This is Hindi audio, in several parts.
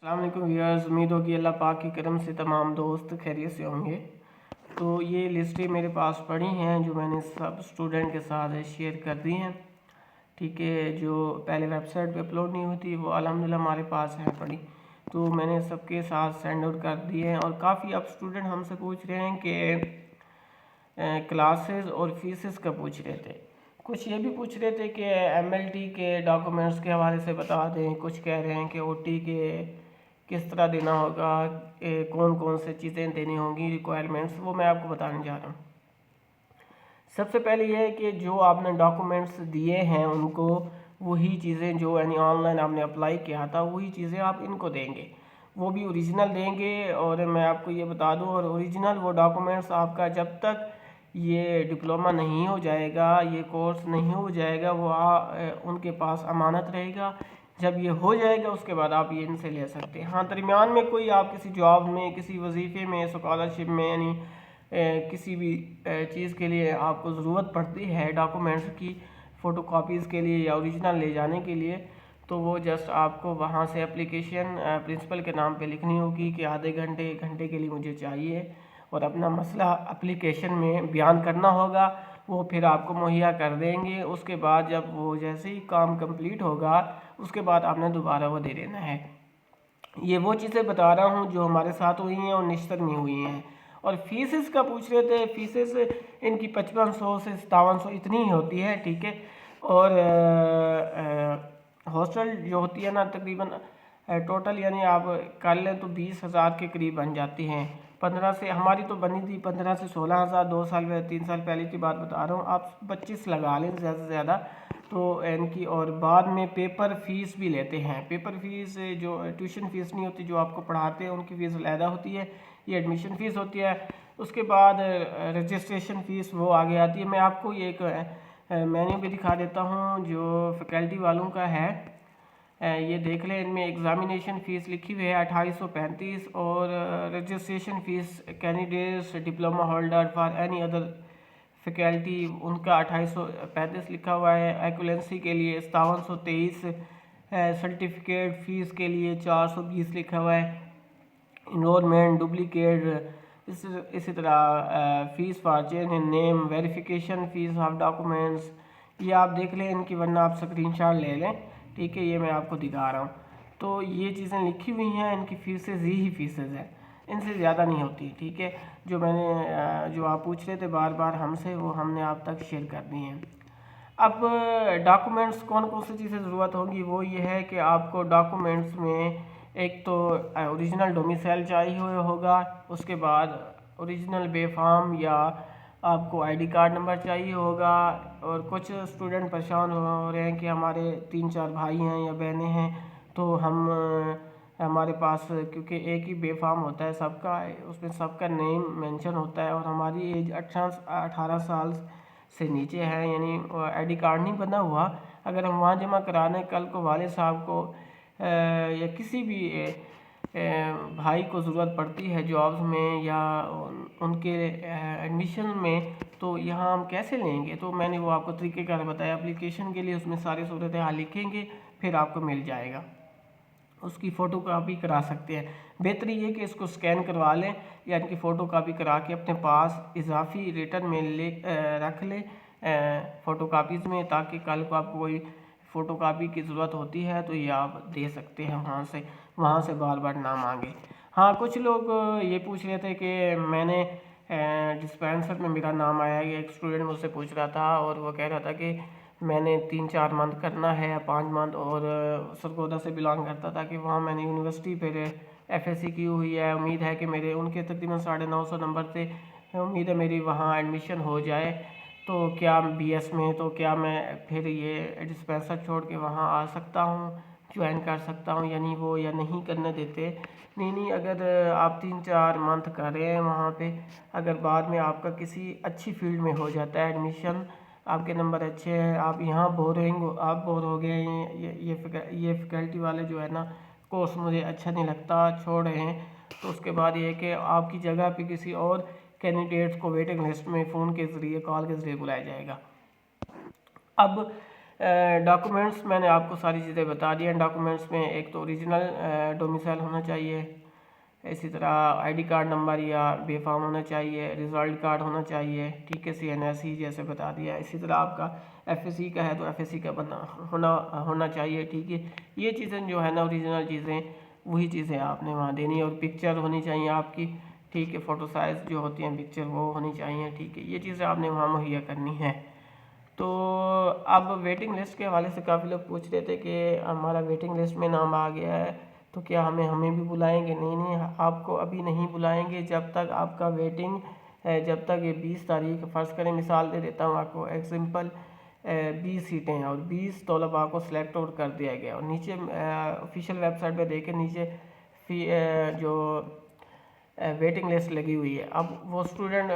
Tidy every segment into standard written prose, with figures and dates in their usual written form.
अस्सलाम वालेकुम व्यूअर्स, उम्मीद होगी अल्लाह पाक की करम से तमाम दोस्त खैरियत से होंगे। तो ये लिस्टें मेरे पास पड़ी हैं जो मैंने सब स्टूडेंट के साथ शेयर कर दी हैं। ठीक है, जो पहले वेबसाइट पे अपलोड नहीं होती वो अल्हम्दुलिल्लाह हमारे पास है पड़ी, तो मैंने सबके साथ सेंड आउट कर दिए हैं। और काफ़ी अब स्टूडेंट हमसे पूछ रहे हैं कि क्लासेस और फीसेस का पूछ रहे थे। कुछ ये भी पूछ रहे थे कि एमएलटी के डॉक्यूमेंट्स के हवाले से बता दें। कुछ कह रहे हैं कि ओटी के किस तरह देना होगा, कौन कौन से चीज़ें देनी होंगी, रिक्वायरमेंट्स, वो मैं आपको बताने जा रहा हूँ। सबसे पहले ये है कि जो आपने डॉक्यूमेंट्स दिए हैं उनको वही चीज़ें जो यानी ऑनलाइन आपने अप्लाई किया था वही चीज़ें आप इनको देंगे, वो भी ओरिजिनल देंगे। और मैं आपको ये बता दूं, और ओरिजिनल वो डॉक्यूमेंट्स आपका जब तक ये डिप्लोमा नहीं हो जाएगा, ये कोर्स नहीं हो जाएगा, वो उनके पास अमानत रहेगा। जब ये हो जाएगा उसके बाद आप ये इनसे ले सकते हैं। हाँ, दरमियान में कोई आप किसी जॉब में, किसी वजीफ़े में, स्कॉलरशिप में, यानी किसी भी चीज़ के लिए आपको ज़रूरत पड़ती है डॉक्यूमेंट्स की फ़ोटो कापीज़ के लिए या ओरिजिनल ले जाने के लिए, तो वो जस्ट आपको वहाँ से एप्लीकेशन प्रिंसिपल के नाम पे लिखनी होगी कि आधे घंटे एक घंटे के लिए मुझे चाहिए, और अपना मसला एप्लीकेशन में बयान करना होगा। वो फिर आपको मुहैया कर देंगे। उसके बाद जब वो जैसे ही काम कंप्लीट होगा उसके बाद आपने दोबारा वो दे देना है। ये वो चीज़ें बता रहा हूँ जो हमारे साथ हुई हैं और निश्चित नहीं हुई हैं। और फीसेस का पूछ रहे थे, फीसेस इनकी 5500 से 5700 इतनी ही होती है। ठीक है, और हॉस्टल जो होती है ना, तकरीबन टोटल यानी आप कर लें तो 20,000 के करीब बन जाती हैं। 15 से हमारी तो बनी थी 15 से 16,000, 2 साल 3 साल पहले की बात बता रहा हूँ। आप 25 लगा लें ज़्यादा से ज़्यादा तो इनकी। और बाद में पेपर फीस भी लेते हैं। पेपर फीस जो ट्यूशन फीस नहीं होती, जो आपको पढ़ाते हैं उनकी फ़ीस अलहदा होती है, ये एडमिशन फ़ीस होती है। उसके बाद रजिस्ट्रेशन फ़ीस वो आगे आती है। मैं आपको ये एक मेन्यू भी दिखा देता हूँ जो फैकल्टी वालों का है। ये देख लें, इनमें एग्ज़ामिनेशन फ़ीस लिखी हुई है 2835, और registration fees candidates diploma holder for any other faculty उनका 2835 लिखा हुआ है। एक्वलेंसी के लिए 5723, सर्टिफिकेट फ़ीस के लिए 420 लिखा हुआ है। इनरोलमेंट डुप्लीकेट इसी तरह fees for change in name, verification fees of documents, ये आप देख लें इनकी, वरना आप स्क्रीनशॉट ले लें। ठीक है, ये मैं आपको दिखा रहा हूँ। तो ये चीज़ें लिखी हुई हैं, इनकी फ़ीसेज़ ही फ़ीसेज़ हैं, इनसे ज़्यादा नहीं होती। ठीक है, जो मैंने जो आप पूछ रहे थे बार बार हमसे, वो हमने आप तक शेयर कर दी हैं। अब डॉक्यूमेंट्स कौन कौन सी चीज़ें ज़रूरत होगी, वो ये है कि आपको डॉक्यूमेंट्स में एक तो ओरिजिनल डोमिसाइल चाहिए होगा। उसके बाद ओरिजिनल बेफाम या आपको आईडी कार्ड नंबर चाहिए होगा। और कुछ स्टूडेंट परेशान हो रहे हैं कि हमारे 3-4 भाई हैं या बहनें हैं, तो हमारे पास क्योंकि एक ही बेफाम होता है सबका, उसमें सबका नेम मेंशन होता है, और हमारी एज 18 साल से नीचे है, यानी आईडी कार्ड नहीं बना हुआ। अगर हम वहाँ जमा कराने कल को वाले साहब को या किसी भी भाई को ज़रूरत पड़ती है जॉब्स में या उनके एडमिशन में, तो यहाँ हम कैसे लेंगे? तो मैंने वो आपको तरीक़ेकार बताया एप्लीकेशन के लिए। उसमें सारी सूरत हाल लिखेंगे, फिर आपको मिल जाएगा। उसकी फ़ोटो कापी करा सकते हैं। बेहतरी ये कि इसको स्कैन करवा लें या इनकी फ़ोटो कापी करा के अपने पास इजाफी रिटर्न में ले रख लें फ़ोटो कापीज़ में, ताकि कल को आपको कोई फ़ोटो कापी की ज़रूरत होती है तो ये आप दे सकते हैं वहाँ से बार बार ना मांगे। हाँ, कुछ लोग ये पूछ रहे थे कि मैंने डिस्पेंसर में मेरा नाम आया है। एक स्टूडेंट मुझसे पूछ रहा था और वो कह रहा था कि मैंने 3-4 मंथ करना है या 5 मंथ, और सरगोदा से बिलोंग करता था कि वहाँ मैंने यूनिवर्सिटी फिर एफएससी की हुई है। उम्मीद है कि मेरे उनके तकरीबन 950 नंबर थे, उम्मीद है मेरी वहाँ एडमिशन हो जाए। तो क्या बीएस में, तो क्या मैं फिर ये डिस्पेंसर छोड़ के वहाँ आ सकता हूँ, ज्वाइन कर सकता हूँ, यानी वो या नहीं करने देते? नहीं, अगर आप 3-4 मंथ कर रहे हैं वहाँ पे, अगर बाद में आपका किसी अच्छी फील्ड में हो जाता है एडमिशन, आपके नंबर अच्छे हैं, आप यहाँ आप बोर हो गए हैं, ये फैकल्टी वाले जो है ना कोर्स मुझे अच्छा नहीं लगता, छोड़ रहे हैं, तो उसके बाद ये है कि आपकी जगह पे किसी और कैंडिडेट्स को वेटिंग लिस्ट में फ़ोन के ज़रिए, कॉल के ज़रिए बुलाया जाएगा। अब डॉक्यूमेंट्स मैंने आपको सारी चीज़ें बता दी हैं। डॉक्यूमेंट्स में एक तो ओरिजिनल डोमिसाइल होना चाहिए, इसी तरह आईडी कार्ड नंबर या बेफाम होना चाहिए, रिजल्ट कार्ड होना चाहिए, ठीक है, CNSE जैसे बता दिया। इसी तरह आपका FSC का है तो FSC का बना होना चाहिए, ठीक है। ये चीज़ें जो है ना ओरिजिनल चीज़ें, वही चीज़ें आपने वहाँ देनी है। और पिक्चर होनी चाहिए आपकी, ठीक है, फ़ोटो साइज़ जो होती हैं पिक्चर वो होनी चाहिए, ठीक है। ये चीज़ें आपने वहाँ मुहैया करनी है। तो अब वेटिंग लिस्ट के हवाले से काफ़ी लोग पूछ रहे थे कि हमारा वेटिंग लिस्ट में नाम आ गया है तो क्या हमें भी बुलाएंगे। नहीं नहीं, आपको अभी नहीं बुलाएंगे जब तक आपका वेटिंग, जब तक ये 20 तारीख, फ़र्ज़ करें मिसाल दे देता हूँ आपको, एग्जाम्पल 20 सीटें हैं और 20 तलबा को सिलेक्ट आउट कर दिया गया और नीचे ऑफिशियल वेबसाइट पे देखें नीचे जो वेटिंग लिस्ट लगी हुई है। अब वो स्टूडेंट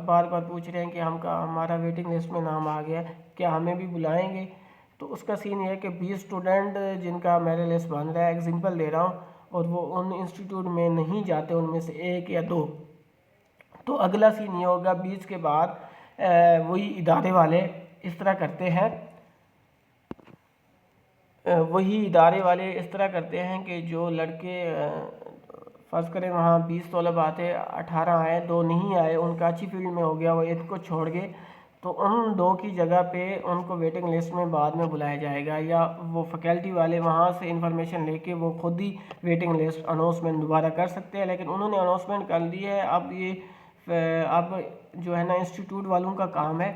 बार बार पूछ रहे हैं कि हमारा वेटिंग लिस्ट में नाम आ गया, क्या हमें भी बुलाएंगे। तो उसका सीन ये है कि 20 स्टूडेंट जिनका मेरिट लिस्ट बन रहा है, एग्जाम्पल दे रहा हूँ, और वो उन इंस्टीट्यूट में नहीं जाते, उनमें से 1 या 2, तो अगला सीन ये होगा 20 के बाद वही इदारे वाले इस तरह करते हैं, कि जो लड़के फ़र्ज़ करें वहाँ 20 तलब आते, 18 आए, 2 नहीं आए, उनका अच्छी फील्ड में हो गया, वो एक को छोड़ गए, तो उन 2 की जगह पे उनको वेटिंग लिस्ट में बाद में बुलाया जाएगा, या वो फैकल्टी वाले वहाँ से इंफॉर्मेशन लेके वो खुद ही वेटिंग लिस्ट अनाउंसमेंट दोबारा कर सकते हैं। लेकिन उन्होंने अनाउंसमेंट कर दी है। अब जो है ना इंस्टीट्यूट वालों का काम है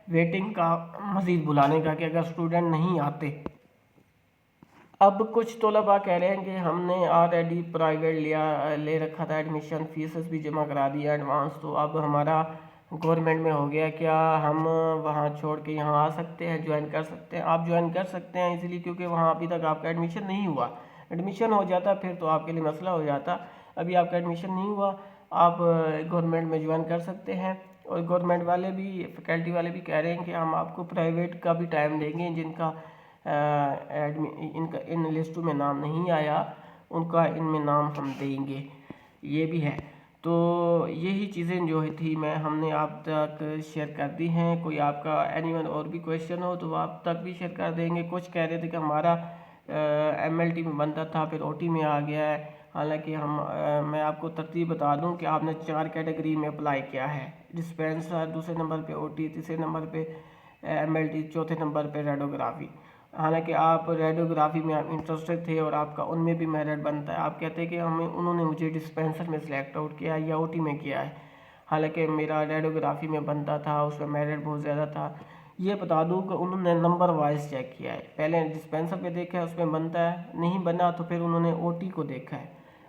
वेटिंग का मज़ीद बुलाने का, कि अगर स्टूडेंट नहीं आते। अब कुछ तलबा कह रहे हैं कि हमने ऑलरेडी प्राइवेट ले रखा था, एडमिशन फीस भी जमा करा दिया एडवांस, तो अब हमारा गवर्नमेंट में हो गया, क्या हम वहाँ छोड़ के यहाँ आ सकते हैं, ज्वाइन कर सकते हैं। आप ज्वाइन कर सकते हैं इसलिए क्योंकि वहाँ अभी तक आपका एडमिशन नहीं हुआ। एडमिशन हो जाता फिर तो आपके लिए मसला हो जाता, अभी आपका एडमिशन नहीं हुआ, आप गवर्नमेंट में ज्वाइन कर सकते हैं। और गवर्नमेंट वाले भी, फैकल्टी वाले भी कह रहे हैं कि हम आपको प्राइवेट का भी टाइम देंगे, जिनका इनका इन लिस्टों में नाम नहीं आया उनका इनमें नाम हम देंगे, ये भी है। तो यही चीज़ें जो थी हमने आप तक शेयर कर दी हैं। कोई आपका एनीवन और भी क्वेश्चन हो तो आप तक भी शेयर कर देंगे। कुछ कह रहे थे कि हमारा MLT में बनता था फिर OT में आ गया है, हालांकि मैं आपको तरतीब बता दूं कि आपने 4 कैटेगरी में अप्लाई किया है, डिस्पेंसर, दूसरे नंबर पे OT, तीसरे नंबर पे MLT, चौथे नंबर पे रेडियोग्राफी। हालांकि आप रेडियोग्राफी में इंटरेस्टेड थे और आपका उनमें भी मेरिट बनता है, आप कहते हैं कि उन्होंने मुझे डिस्पेंसर में सिलेक्ट आउट किया है या OT में किया है, हालांकि मेरा रेडियोग्राफी में बनता था, उसमें मेरिट बहुत ज़्यादा था। ये बता दूं कि उन्होंने नंबर वाइज चेक किया है, पहले डिस्पेंसर पे देखा है उसमें बनता है, नहीं बना तो फिर उन्होंने OT को देखा है,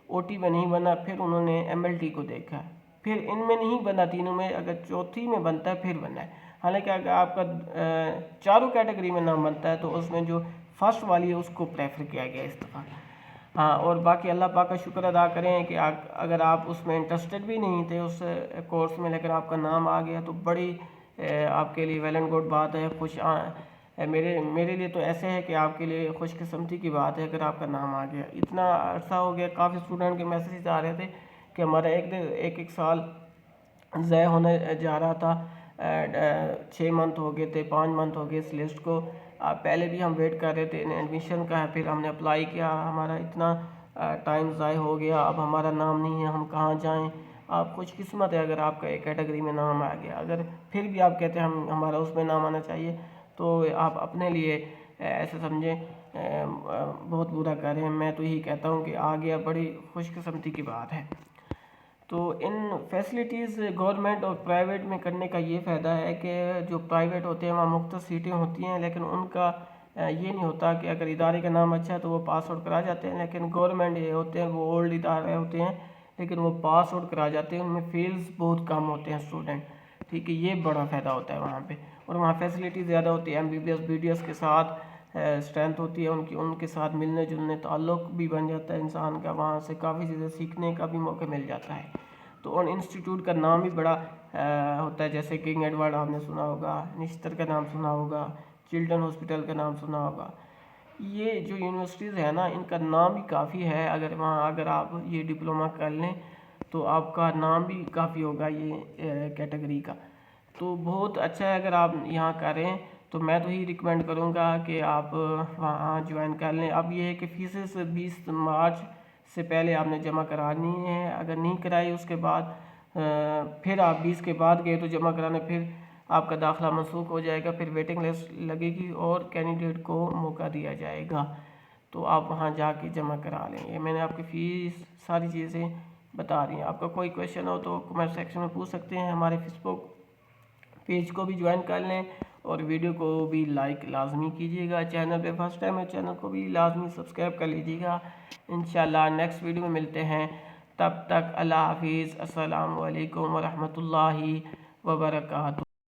OT में नहीं बना फिर उन्होंने MLT को देखा है, फिर इनमें नहीं बना तीनों में, अगर चौथी में बनता है फिर बना है। हालांकि अगर आपका चारों कैटेगरी में नाम बनता है तो उसमें जो फर्स्ट वाली है उसको प्रेफर किया गया इस दफ़ा। हाँ, और बाकी अल्लाह पाक का शुक्र अदा करें कि अगर आप उसमें इंटरेस्टेड भी नहीं थे उस कोर्स में, लेकिन आपका नाम आ गया तो बड़ी आपके लिए वेल एंड गुड बात है। मेरे लिए तो ऐसे है कि आपके लिए खुशकिस्मती की बात है अगर आपका नाम आ गया। इतना अर्सा हो गया, काफ़ी स्टूडेंट के मैसेज आ रहे थे कि हमारा एक साल ज़ाय होने जा रहा था, 6 मंथ हो गए थे, 5 मंथ हो गए इस लिस्ट को। पहले भी हम वेट कर रहे थे एडमिशन का, फिर हमने अप्लाई किया, हमारा इतना टाइम ज़ाय हो गया, अब हमारा नाम नहीं है, हम कहाँ जाएं। आप खुशकिस्मत है अगर आपका एक कैटेगरी में नाम आ गया, अगर फिर भी आप कहते हैं हमारा उसमें नाम आना चाहिए तो आप अपने लिए ऐसे समझें बहुत बुरा कर रहे हैं। मैं तो यही कहता हूँ कि आ गया, बड़ी खुशकिस्मती की बात है। तो इन फैसिलिटीज़ गवर्नमेंट और प्राइवेट में करने का ये फ़ायदा है कि जो प्राइवेट होते हैं वहाँ मुख्तलिफ सीटें होती हैं, लेकिन उनका ये नहीं होता कि अगर इदारे का नाम अच्छा है तो वो पास आउट करा जाते हैं। लेकिन गवर्नमेंट ये होते हैं वो ओल्ड इदारे होते हैं, लेकिन वो पास आउट करा जाते हैं, उनमें फेल्स बहुत कम होते हैं स्टूडेंट, ठीक है। ये बड़ा फ़ायदा होता है वहाँ पे, और वहाँ फैसिलिटी ज़्यादा होती है, MBBS BDS के साथ स्ट्रेंथ होती है उनके साथ मिलने जुलने, ताल्लुक़ भी बन जाता है इंसान का, वहाँ से काफ़ी चीज़ें सीखने का भी मौका मिल जाता है। तो उन इंस्टीट्यूट का नाम भी बड़ा होता है, जैसे किंग एडवर्ड आपने सुना होगा, निश्तर का नाम सुना होगा, चिल्ड्रन हॉस्पिटल का नाम सुना होगा। ये जो यूनिवर्सिटीज़ है ना, इनका नाम भी काफ़ी है, अगर आप ये डिप्लोमा कर लें तो आपका नाम भी काफ़ी होगा ये कैटेगरी का। तो बहुत अच्छा है अगर आप यहाँ करें तो मैं तो ही रिकमेंड करूँगा कि आप वहाँ ज्वाइन कर लें। अब ये है कि फीसेस 20 मार्च से पहले आपने जमा करानी है। अगर नहीं कराई उसके बाद फिर आप 20 के बाद गए तो जमा कराने, फिर आपका दाखिला मनसूख हो जाएगा, फिर वेटिंग लिस्ट लगेगी और कैंडिडेट को मौका दिया जाएगा। तो आप वहाँ जाके जमा करा लें। ये मैंने आपकी फ़ीस सारी चीज़ें बता दी हैं। आपका कोई क्वेश्चन हो तो कमेंट सेक्शन में पूछ सकते हैं। हमारे फेसबुक पेज को भी ज्वाइन कर लें और वीडियो को भी लाइक लाजमी कीजिएगा। चैनल पे फर्स्ट टाइम है, चैनल को भी लाजमी सब्सक्राइब कर लीजिएगा। इंशाल्लाह नेक्स्ट वीडियो में मिलते हैं। तब तक अल्लाह हाफिज़। अस्सलामु अलैकुम व रहमतुल्लाहि व बरकातुहू।